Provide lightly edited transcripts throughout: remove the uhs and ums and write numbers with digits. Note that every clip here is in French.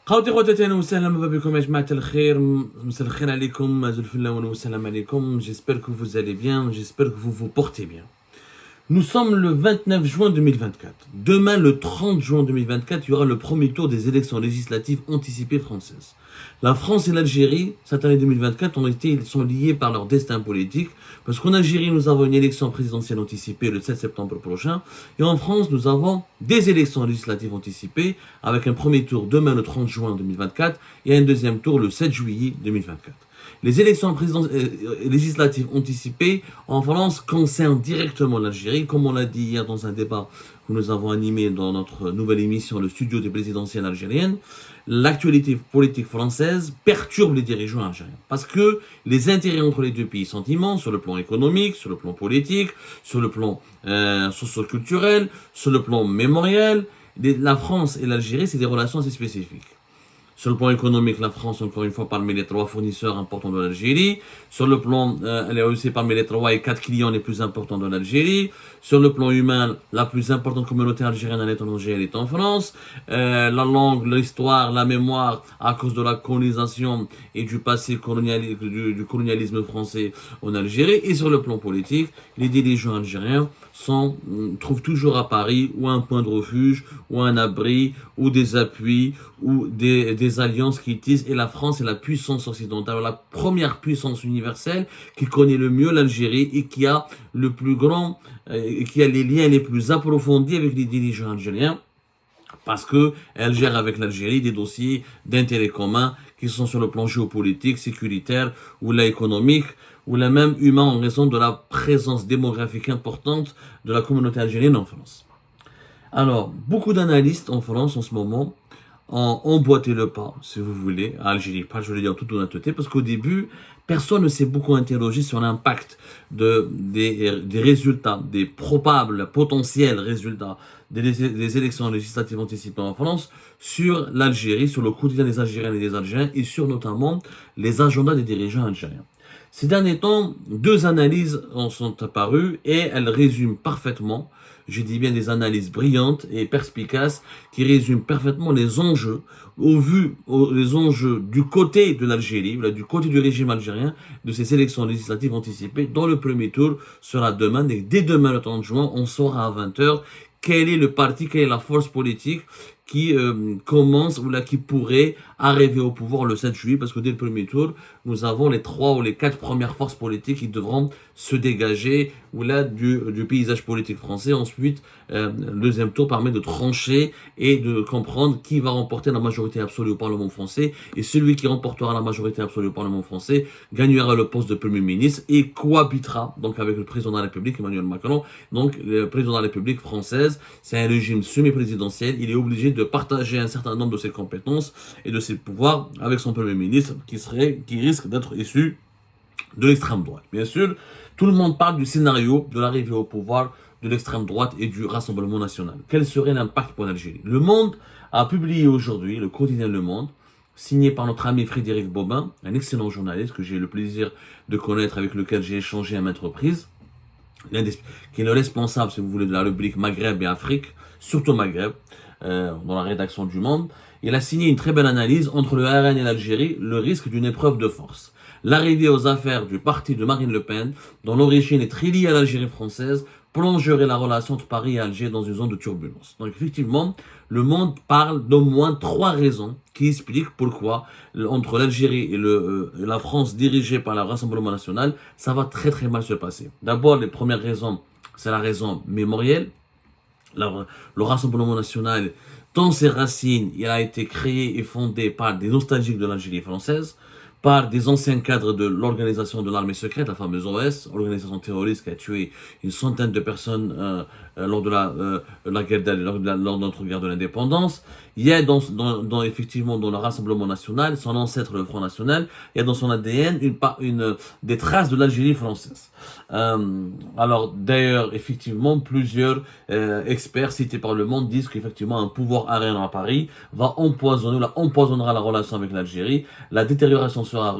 خوتي خواتاتي اهلا وسهلا مرحبا بكم يا جماعة الخير مساء الخير عليكم زول الفل والسلام عليكم j'espère que vous allez bien j'espère que vous vous portez bien. Nous sommes le 29 juin 2024. Demain, le 30 juin 2024, il y aura le premier tour des élections législatives anticipées françaises. La France et l'Algérie, cette année 2024, ils sont liés par leur destin politique. Parce qu'en Algérie, nous avons une élection présidentielle anticipée le 7 septembre prochain. Et en France, nous avons des élections législatives anticipées avec un premier tour demain, le 30 juin 2024, et un deuxième tour le 7 juillet 2024. Les élections législatives anticipées en France concernent directement l'Algérie, comme on l'a dit hier dans un débat que nous avons animé dans notre nouvelle émission, le studio des présidentielles algériennes. L'actualité politique française perturbe les dirigeants algériens parce que les intérêts entre les deux pays sont immenses sur le plan économique, sur le plan politique, sur le plan socio-culturel, sur le plan mémoriel. La France et l'Algérie, c'est des relations assez spécifiques. Sur le plan économique, la France, encore une fois, parmi les 3 fournisseurs importants de l'Algérie. Sur le plan, elle est aussi parmi les 3 et 4 clients les plus importants de l'Algérie. Sur le plan humain, la plus importante communauté algérienne à l'étranger, elle est en France. La langue, l'histoire, la mémoire, à cause de la colonisation et du passé du colonialisme français en Algérie. Et sur le plan politique, les dirigeants algériens trouvent toujours à Paris ou un point de refuge, ou un abri, ou des appuis, ou des alliances qui utilisent. Et la France est la puissance occidentale, la première puissance universelle qui connaît le mieux l'Algérie et qui a le plus grand, qui a les liens les plus approfondis avec les dirigeants algériens. Parce qu'elle gère avec l'Algérie des dossiers d'intérêt commun qui sont sur le plan géopolitique, sécuritaire ou là économique ou là même humain en raison de la présence démographique importante de la communauté algérienne en France. Alors, beaucoup d'analystes en France en ce moment ont emboîté le pas, si vous voulez, à Algérie. Pas, je le dis en toute honnêteté, parce qu'au début, personne ne s'est beaucoup interrogé sur l'impact des résultats, des probables, potentiels résultats des élections législatives anticipées en France sur l'Algérie, sur le quotidien des Algériennes et des Algériens, et sur notamment les agendas des dirigeants algériens. Ces derniers temps, 2 analyses en sont apparues et elles résument parfaitement, je dis bien des analyses brillantes et perspicaces qui résument parfaitement les enjeux les enjeux du côté de l'Algérie, du côté du régime algérien, de ces élections législatives anticipées dont le premier tour sera demain. Et dès demain, le 30 juin, on saura à 20h quel est le parti, quelle est la force politique qui commence ou là qui pourrait arriver au pouvoir le 7 juillet, parce que dès le premier tour, nous avons les 3 ou les 4 premières forces politiques qui devront se dégager ou là du paysage politique français. Ensuite, le deuxième tour permet de trancher et de comprendre qui va remporter la majorité absolue au Parlement français, et celui qui remportera la majorité absolue au Parlement français gagnera le poste de Premier ministre et cohabitera donc avec le président de la République, Emmanuel Macron. Donc le président de la République française, c'est un régime semi-présidentiel, il est obligé de partager un certain nombre de ses compétences et de ses pouvoirs avec son Premier ministre qui risque d'être issu de l'extrême droite. Bien sûr, tout le monde parle du scénario de l'arrivée au pouvoir de l'extrême droite et du Rassemblement national. Quel serait l'impact pour l'Algérie? Le Monde a publié aujourd'hui, le quotidien Le Monde, signé par notre ami Frédéric Bobin, un excellent journaliste que j'ai le plaisir de connaître, avec lequel j'ai échangé à maintes reprises, qui est le responsable, si vous voulez, de la rubrique Maghreb et Afrique, surtout Maghreb, dans la rédaction du Monde. Il a signé une très belle analyse entre le RN et l'Algérie, le risque d'une épreuve de force. L'arrivée aux affaires du parti de Marine Le Pen, dont l'origine est très liée à l'Algérie française, plongerait la relation entre Paris et Alger dans une zone de turbulence. Donc effectivement, le Monde parle d'au moins 3 raisons qui expliquent pourquoi entre l'Algérie et la France dirigée par le Rassemblement national, ça va très très mal se passer. D'abord, les premières raisons, c'est la raison mémorielle. Le Rassemblement national, dans ses racines, il a été créé et fondé par des nostalgiques de l'Algérie française, par des anciens cadres de l'organisation de l'armée secrète, la fameuse OS, organisation terroriste qui a tué une centaine de personnes lors de lors de notre guerre de l'indépendance. Il y a effectivement dans le Rassemblement national, son ancêtre le Front national, il y a dans son ADN des traces de l'Algérie française. Alors d'ailleurs, effectivement, plusieurs experts cités par Le Monde disent qu'effectivement un pouvoir arien à Paris empoisonnera la relation avec l'Algérie. La détérioration sera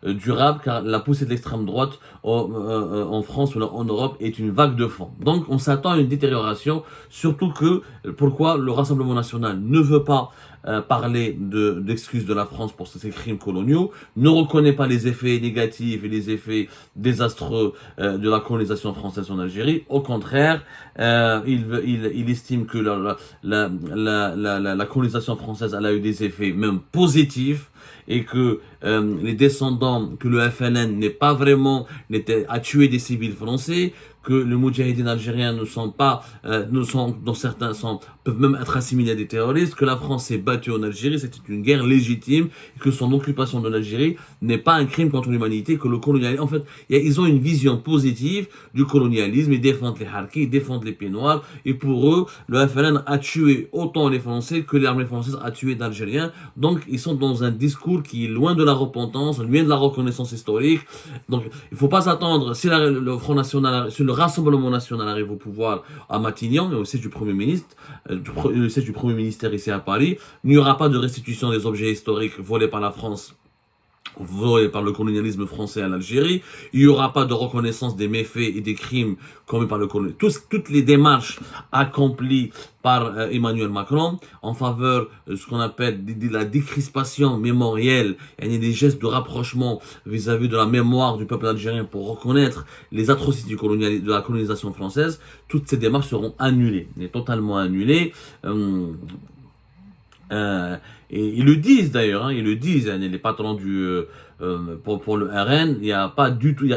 durable car la poussée de l'extrême droite en France ou en Europe est une vague de fond. Donc on s'attend à une détérioration, surtout que pourquoi le Rassemblement national ne veut pas parler d'excuses de la France pour ces crimes coloniaux, ne reconnaît pas les effets négatifs et les effets désastreux de la colonisation française en Algérie. Au contraire, il estime que la colonisation française elle a eu des effets même positifs et que les descendants, que le FLN a tué des civils français, que les moudjahidines algériens peuvent même être assimilés à des terroristes, que la France s'est battue en Algérie, c'était une guerre légitime, et que son occupation de l'Algérie n'est pas un crime contre l'humanité, que le colonialisme, en fait, ils ont une vision positive du colonialisme, ils défendent les harkis, ils défendent les pieds noirs, et pour eux, le FLN a tué autant les Français que l'armée française a tué d'Algériens, donc ils sont dans un discours qui est loin de la repentance, loin de la reconnaissance historique, donc il ne faut pas s'attendre, si le Front National, si le Rassemblement National arrive au pouvoir à Matignon, mais aussi du Premier ministre, le siège du Premier ministère ici à Paris, il n'y aura pas de restitution des objets historiques volés par la France, volés par le colonialisme français à l'Algérie. Il n'y aura pas de reconnaissance des méfaits et des crimes commis par le colonialisme. Toutes les démarches accomplies par Emmanuel Macron en faveur de ce qu'on appelle de la décrispation mémorielle et des gestes de rapprochement vis-à-vis de la mémoire du peuple algérien pour reconnaître les atrocités de la colonisation française, toutes ces démarches seront annulées, totalement annulées. Et ils le disent d'ailleurs, ils le disent, les patrons pour le RN, il n'y a pas du tout, il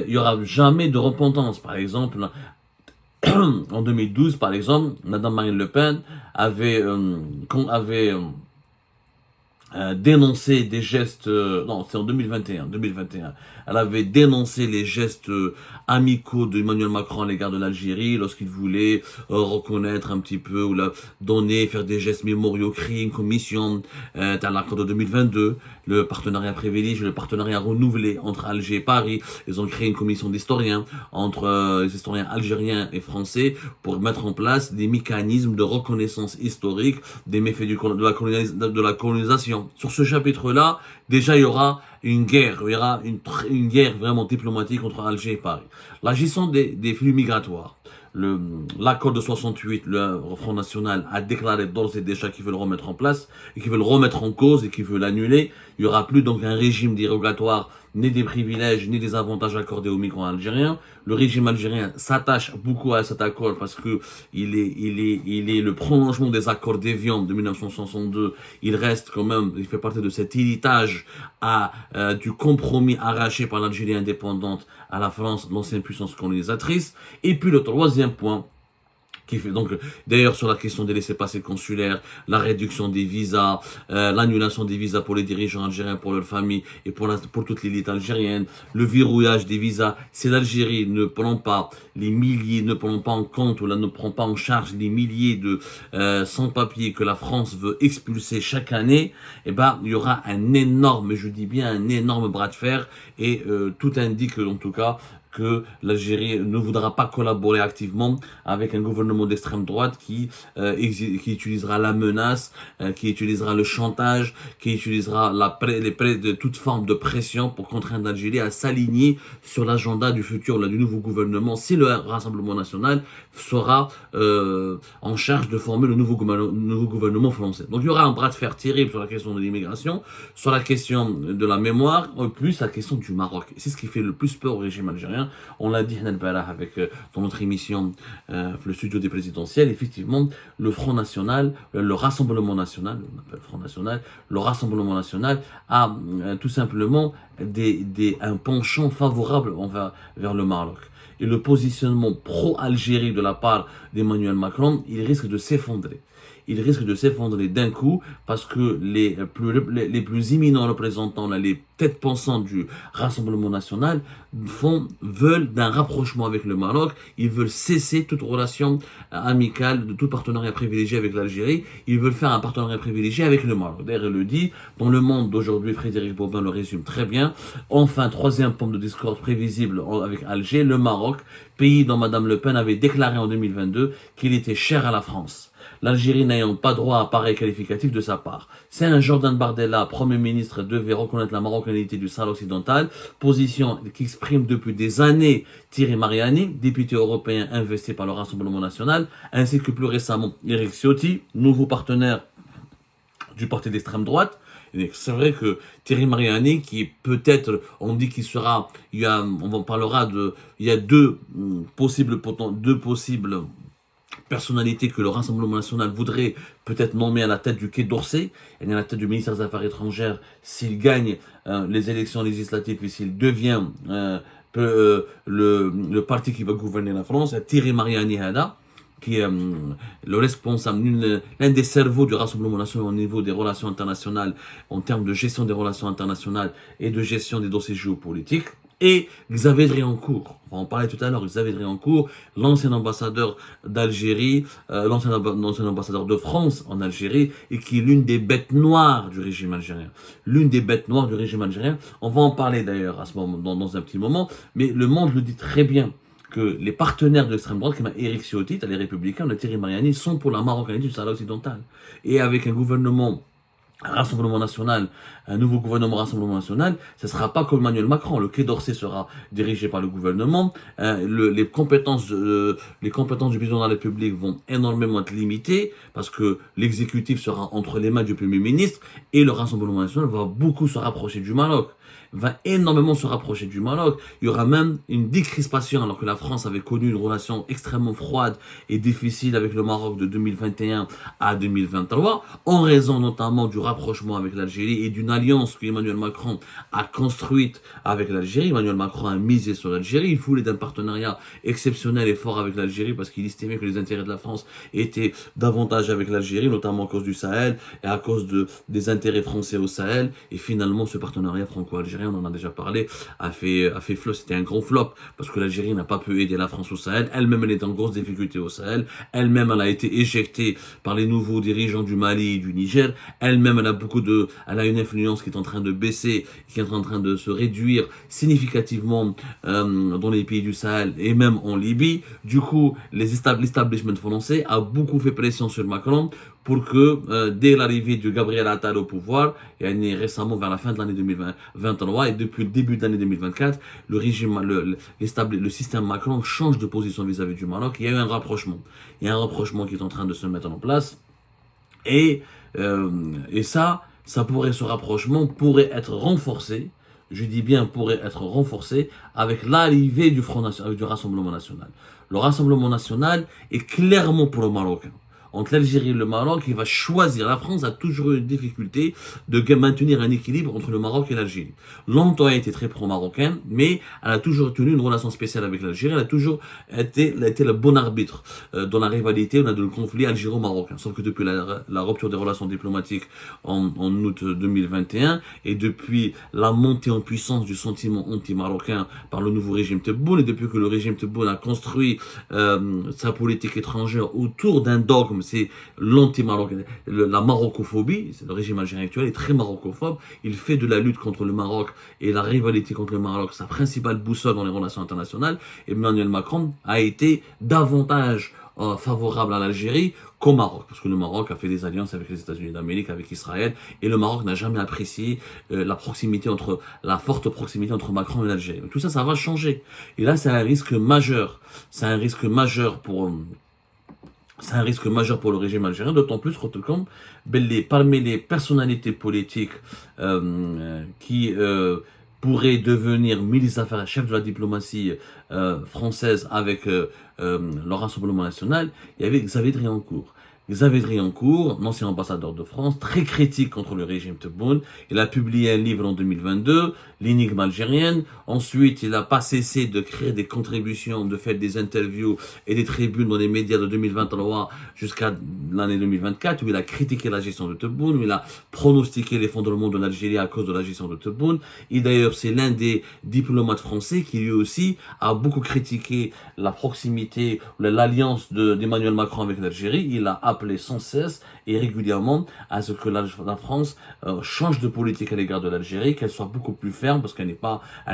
y aura jamais de repentance. Par exemple, en 2012, par exemple, Madame Marine Le Pen avait dénoncé des gestes, non, c'est en 2021, elle avait dénoncé les gestes amicaux d'Emmanuel Macron à l'égard de l'Algérie lorsqu'il voulait reconnaître un petit peu ou faire des gestes mémoriaux, créer une commission à l'accord de 2022, le partenariat privilégié, le partenariat renouvelé entre Alger et Paris. Ils ont créé une commission d'historiens entre les historiens algériens et français pour mettre en place des mécanismes de reconnaissance historique des méfaits de la colonisation. Sur ce chapitre-là, déjà il y aura une guerre, une guerre vraiment diplomatique entre Alger et Paris. La gestion des flux migratoires. L'accord de 68, le Front National a déclaré d'ores et déjà qu'ils veulent le remettre en place et qu'ils veulent le remettre en cause et qu'ils veulent l'annuler. Il n'y aura plus donc un régime dérogatoire, ni des privilèges, ni des avantages accordés aux migrants algériens. Le régime algérien s'attache beaucoup à cet accord parce que il est le prolongement des accords d'Évian de 1962. Il reste quand même, il fait partie de cet héritage du compromis arraché par l'Algérie indépendante à la France, l'ancienne puissance colonisatrice. Et puis le troisième point, qui fait donc d'ailleurs sur la question des laissez-passer consulaires, la réduction des visas, l'annulation des visas pour les dirigeants algériens, pour leurs familles et pour toute l'élite algérienne, le verrouillage des visas. Si l'Algérie ne prend pas en compte ou ne prend pas en charge les milliers de sans-papiers que la France veut expulser chaque année, il y aura un énorme bras de fer et tout indique en tout cas que l'Algérie ne voudra pas collaborer activement avec un gouvernement d'extrême droite qui utilisera la menace, qui utilisera le chantage, qui utilisera de toute forme de pression pour contraindre l'Algérie à s'aligner sur l'agenda du futur, du nouveau gouvernement, si le Rassemblement National sera en charge de former le nouveau gouvernement français. Donc il y aura un bras de fer terrible sur la question de l'immigration, sur la question de la mémoire, plus la question du Maroc. C'est ce qui fait le plus peur au régime algérien. On l'a dit dans notre émission le studio des présidentielles, effectivement le Front National, le Rassemblement National, on appelle Front National, le Rassemblement National a tout simplement un penchant favorable vers le Maroc. Et le positionnement pro-Algérie de la part d'Emmanuel Macron, il risque de s'effondrer. Il risque de s'effondrer d'un coup parce que les plus éminents représentants, les têtes pensantes du Rassemblement National veulent d'un rapprochement avec le Maroc. Ils veulent cesser toute relation amicale, de tout partenariat privilégié avec l'Algérie. Ils veulent faire un partenariat privilégié avec le Maroc. D'ailleurs, il le dit, dans Le Monde d'aujourd'hui, Frédéric Bobin le résume très bien. Enfin, troisième pomme de discorde prévisible avec Alger, le Maroc, pays dont Madame Le Pen avait déclaré en 2022 qu'il était cher à la France. L'Algérie n'ayant pas droit à pareil qualificatif de sa part. C'est un Jordan Bardella, Premier ministre, devait reconnaître la marocanité du Sahara occidental, position qu'exprime depuis des années Thierry Mariani, député européen investi par le Rassemblement National, ainsi que plus récemment Éric Ciotti, nouveau partenaire du parti d'extrême droite. C'est vrai que Thierry Mariani, qui peut-être, on dit qu'il sera, on en parlera il y a deux possibles personnalités que le Rassemblement national voudrait peut-être nommer à la tête du Quai d'Orsay, et à la tête du ministère des Affaires étrangères, s'il gagne les élections législatives et s'il devient le parti qui va gouverner la France, Thierry Mariani Hada, qui est le responsable, l'un des cerveaux du Rassemblement national au niveau des relations internationales, en termes de gestion des relations internationales et de gestion des dossiers géopolitiques. Et Xavier Driancourt, on va en parler tout à l'heure, Xavier Driancourt, l'ancien ambassadeur d'Algérie, l'ancien ambassadeur de France en Algérie, et qui est l'une des bêtes noires du régime algérien. L'une des bêtes noires du régime algérien. On va en parler d'ailleurs à ce moment, dans un petit moment, mais le monde le dit très bien que les partenaires de l'extrême droite, comme Éric Ciotti, les Républicains, le Thierry Mariani, sont pour la marocanité du Sahara occidental. Et avec un gouvernement Rassemblement national, un nouveau gouvernement Rassemblement national, ce ne sera pas comme Emmanuel Macron. Le Quai d'Orsay sera dirigé par le gouvernement. Les compétences du président de la République vont énormément être limitées parce que l'exécutif sera entre les mains du Premier ministre et le Rassemblement national va beaucoup se rapprocher du Maroc. Va énormément se rapprocher du Maroc. Il y aura même une décrispation alors que la France avait connu une relation extrêmement froide et difficile avec le Maroc de 2021 à 2023 en raison notamment du rapprochement avec l'Algérie et d'une alliance qu'Emmanuel Macron a construite avec l'Algérie. Emmanuel Macron a misé sur l'Algérie. Il voulait d'un partenariat exceptionnel et fort avec l'Algérie parce qu'il estimait que les intérêts de la France étaient davantage avec l'Algérie, notamment à cause du Sahel et à cause des intérêts français au Sahel. Et finalement, ce partenariat franco-algérien, on en a déjà parlé, a fait flop. C'était un gros flop parce que l'Algérie n'a pas pu aider la France au Sahel. Elle-même, elle est en grosse difficulté au Sahel. Elle-même, elle a été éjectée par les nouveaux dirigeants du Mali et du Niger. Elle-même, elle a une influence qui est en train de baisser, qui est en train de se réduire significativement dans les pays du Sahel et même en Libye. Du coup, l'establishment français a beaucoup fait pression sur Macron pour que dès l'arrivée de Gabriel Attal au pouvoir, et récemment vers la fin de l'année 2023 et depuis le début de l'année 2024, le système Macron change de position vis-à-vis du Maroc. Il y a eu un rapprochement. Il y a un rapprochement qui est en train de se mettre en place. Et ça ce rapprochement pourrait être renforcé, je dis bien pourrait être renforcé, avec l'arrivée du Rassemblement national. Le Rassemblement national est clairement pour le Marocain. Entre l'Algérie et le Maroc, il va choisir. La France a toujours eu une difficulté de maintenir un équilibre entre le Maroc et l'Algérie. Longtemps, elle a été très pro-marocaine, mais elle a toujours tenu une relation spéciale avec l'Algérie. Elle a toujours été le bon arbitre dans la rivalité, dans le conflit algéro-marocain. Sauf que depuis la rupture des relations diplomatiques en août 2021 et depuis la montée en puissance du sentiment anti-marocain par le nouveau régime Tebboune et depuis que le régime Tebboune a construit sa politique étrangère autour d'un dogme, c'est la marocophobie, c'est le régime algérien actuel est très marocophobe, il fait de la lutte contre le Maroc et la rivalité contre le Maroc sa principale boussole dans les relations internationales. Emmanuel Macron a été davantage favorable à l'Algérie qu'au Maroc, parce que le Maroc a fait des alliances avec les États-Unis d'Amérique, avec Israël, et le Maroc n'a jamais apprécié la forte proximité entre Macron et l'Algérie. Tout ça, ça va changer. Et là, c'est un risque majeur. C'est un risque majeur pour le régime algérien, d'autant plus que parmi les personnalités politiques qui pourraient devenir ministre des Affaires, chef de la diplomatie française avec le Rassemblement national, il y avait Xavier Driancourt. Xavier Driancourt, ancien ambassadeur de France, très critique contre le régime Tebboune. Il a publié un livre en 2022, L'énigme algérienne. Ensuite, il n'a pas cessé de créer des contributions, de faire des interviews et des tribunes dans les médias de 2023 jusqu'à l'année 2024, où il a critiqué la gestion de Tebboune, où il a pronostiqué l'effondrement de l'Algérie à cause de la gestion de Tebboune. Et d'ailleurs, c'est l'un des diplomates français qui lui aussi a beaucoup critiqué la proximité, l'alliance d'Emmanuel Macron avec l'Algérie. Il a appelé sans cesse et régulièrement à ce que la France change de politique à l'égard de l'Algérie, qu'elle soit beaucoup plus ferme parce qu'elle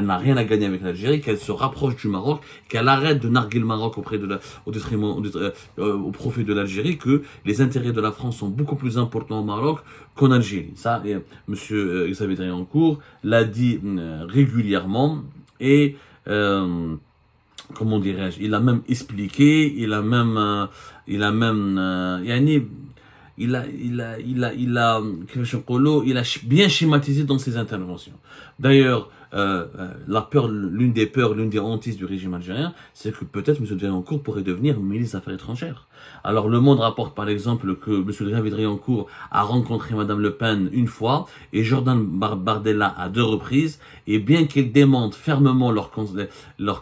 n'a rien à gagner avec l'Algérie, qu'elle se rapproche du Maroc, qu'elle arrête de narguer le Maroc au profit de l'Algérie, que les intérêts de la France sont beaucoup plus importants au Maroc qu'en Algérie. Ça, monsieur Xavier Driancourt l'a dit régulièrement et comment dirais-je, il a même expliqué, il a bien schématisé dans ses interventions. D'ailleurs, l'une des peurs, l'une des hantises du régime algérien, c'est que peut-être M. Driancourt pourrait devenir ministre des Affaires étrangères. Alors, Le Monde rapporte par exemple que M. Driancourt a rencontré Mme Le Pen une fois et Jordan Bardella à 2 reprises, et bien qu'il démente fermement leurs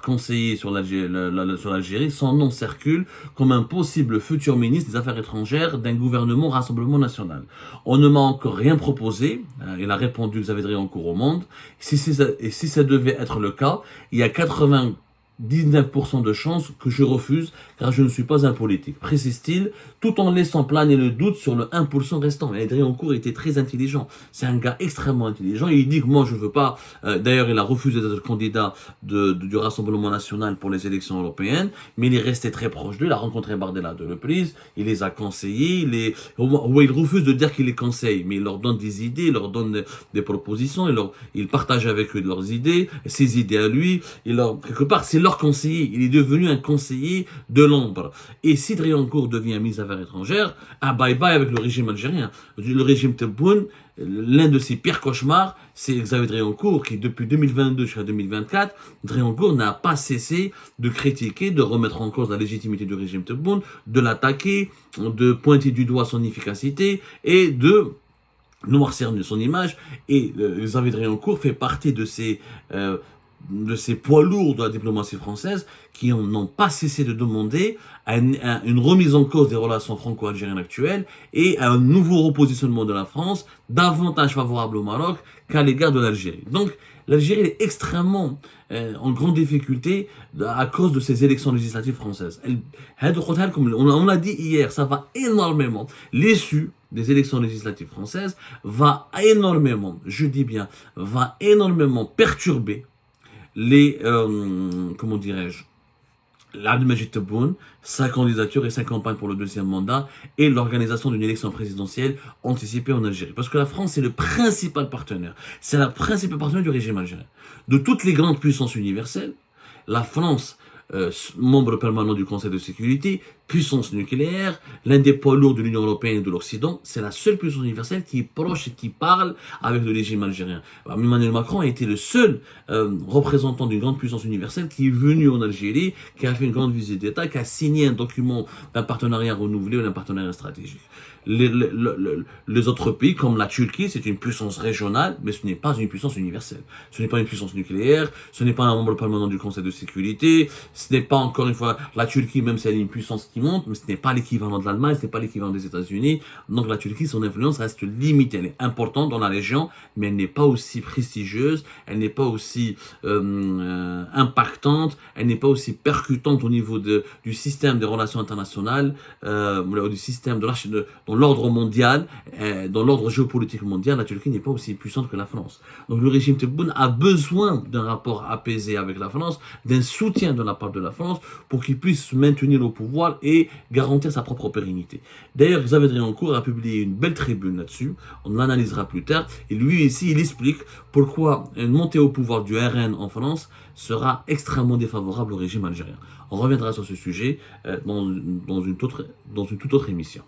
conseillers sur l'Algérie, son nom circule comme un possible futur ministre des Affaires étrangères d'un gouvernement Rassemblement National. On ne m'a encore rien proposé, il a répondu Xavier Driancourt au Monde. Si ça devait être le cas, il y a 99% de chances que je refuse, car je ne suis pas un politique, précise-t-il, tout en laissant planer le doute sur le 1% restant. Et Driancourt était très intelligent. C'est un gars extrêmement intelligent. Il dit que moi, je veux pas... D'ailleurs, il a refusé d'être candidat du Rassemblement National pour les élections européennes, mais il est resté très proche d'eux. Il a rencontré Bardella à 2 reprises. Il les a conseillés. Il refuse de dire qu'il les conseille, mais il leur donne des idées, il leur donne des propositions, il partage avec eux leurs idées, ses idées à lui. Quelque part, c'est leur conseiller. Il est devenu un conseiller de l'ombre. Et si Driancourt devient ministre des Affaires étrangères, bye bye avec le régime algérien. Le régime Tebboune, l'un de ses pires cauchemars, c'est Xavier Driancourt qui, depuis 2022 jusqu'à 2024, Driancourt n'a pas cessé de critiquer, de remettre en cause la légitimité du régime Tebboune, de l'attaquer, de pointer du doigt son efficacité et de noircir son image. Et Xavier Driancourt fait partie de ces poids lourds de la diplomatie française qui n'ont pas cessé de demander une remise en cause des relations franco-algériennes actuelles et un nouveau repositionnement de la France davantage favorable au Maroc qu'à l'égard de l'Algérie. Donc l'Algérie est extrêmement en grande difficulté à cause de ces élections législatives françaises. On l'a dit hier, ça va énormément. L'issue des élections législatives françaises va énormément, je dis bien, va énormément perturber l'Abdelmajid Tebboune, sa candidature et sa campagne pour le 2e mandat et l'organisation d'une élection présidentielle anticipée en Algérie. Parce que la France est le principal partenaire. C'est la principale partenaire du régime algérien. De toutes les grandes puissances universelles, la France, membre permanent du Conseil de sécurité, puissance nucléaire, l'un des poids lourds de l'Union européenne et de l'Occident, c'est la seule puissance universelle qui est proche et qui parle avec le régime algérien. Emmanuel Macron a été le seul représentant d'une grande puissance universelle qui est venu en Algérie, qui a fait une grande visite d'État, qui a signé un document d'un partenariat renouvelé ou d'un partenariat stratégique. Les autres pays, comme la Turquie, c'est une puissance régionale, mais ce n'est pas une puissance universelle. Ce n'est pas une puissance nucléaire, ce n'est pas un membre permanent du Conseil de sécurité, ce n'est pas, encore une fois, la Turquie, même si elle est une puissance qui monte, mais ce n'est pas l'équivalent de l'Allemagne, ce n'est pas l'équivalent des États-Unis. Donc la Turquie, son influence reste limitée. Elle est importante dans la région, mais elle n'est pas aussi prestigieuse, elle n'est pas aussi impactante, elle n'est pas aussi percutante au niveau du système des relations internationales, du système dans l'ordre mondial, dans l'ordre géopolitique mondial. La Turquie n'est pas aussi puissante que la France. Donc le régime Tebboune a besoin d'un rapport apaisé avec la France, d'un soutien de la part de la France pour qu'il puisse se maintenir au pouvoir et garantir sa propre pérennité. D'ailleurs, Xavier Driancourt a publié une belle tribune là-dessus, on l'analysera plus tard, et lui ici, il explique pourquoi une montée au pouvoir du RN en France sera extrêmement défavorable au régime algérien. On reviendra sur ce sujet dans une toute autre émission.